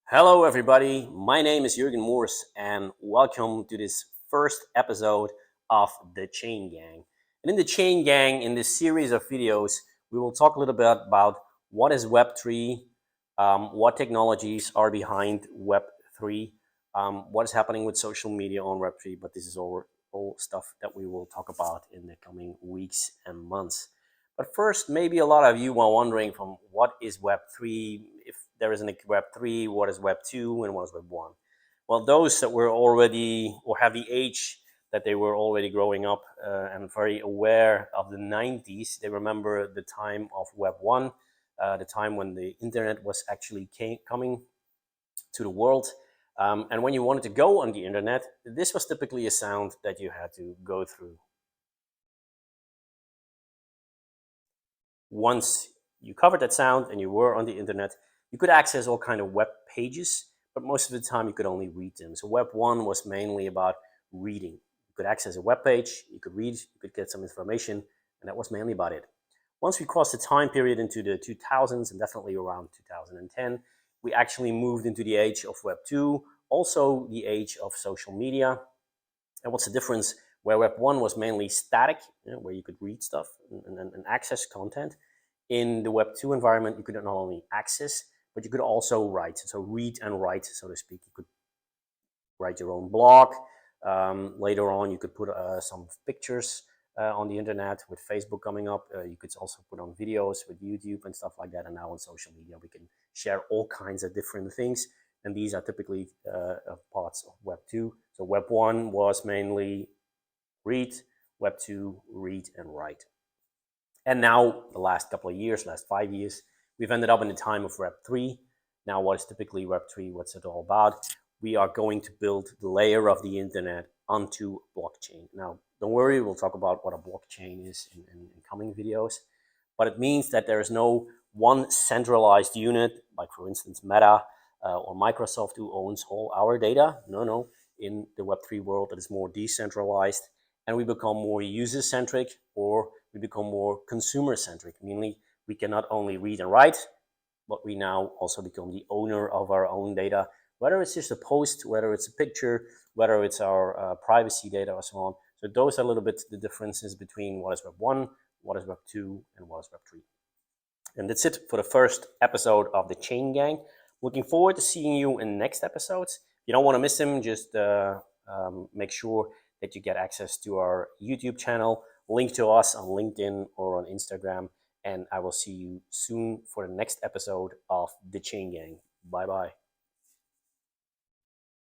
Hello, everybody. My name is Jürgen Moors, and welcome to this first episode of The Chain Gang. And in The Chain Gang, in this series of videos, we will talk a little bit about what is Web3, what technologies are behind Web3, what is happening with social media on Web3, but this is all stuff that we will talk about in the coming weeks and months. But first, maybe a lot of you are wondering from what is Web3? If there isn't a Web3, what is Web2 and what is Web1? Well, those that were already or have the age that they were already growing up and very aware of the 90s, they remember the time of Web1, the time when the internet was actually coming to the world. And when you wanted to go on the internet, this was typically a sound that you had to go through. Once you covered that sound and you were on the internet, you could access all kind of web pages, but most of the time you could only read them. So Web 1 was mainly about reading. You could access a web page, you could read, you could get some information, and that was mainly about it. Once we crossed the time period into the 2000s and definitely around 2010, we actually moved into the age of Web 2, also the age of social media. And what's the difference? Where Web 1 was mainly static, where you could read stuff and access content. In the Web 2 environment, you could not only access, but you could also write. So read and write, so to speak. You could write your own blog. Later on, you could put some pictures on the internet with Facebook coming up. You could also put on videos with YouTube and stuff like that. And now on social media, we can share all kinds of different things. And these are typically parts of Web 2. So Web 1 was mainly read, Web 2, read and write. And now, the last couple of years, last 5 years, we've ended up in the time of Web 3. Now, what is typically Web 3? What's it all about? We are going to build the layer of the internet onto blockchain. Now, don't worry, we'll talk about what a blockchain is in coming videos. But it means that there is no one centralized unit, like for instance Meta or Microsoft, who owns all our data. No. In the Web3 world, it is more decentralized, and we become more user-centric, or we become more consumer-centric, meaning we can not only read and write, but we now also become the owner of our own data, whether it's just a post, whether it's a picture, whether it's our privacy data or so on. So those are a little bit the differences between what is Web 1, what is Web 2, and what is Web 3. And that's it for the first episode of The Chain Gang. Looking forward to seeing you in the next episodes. If you don't want to miss them, just make sure that you get access to our YouTube channel, link to us on LinkedIn or on Instagram, and I will see you soon for the next episode of The Chain Gang. Bye-bye.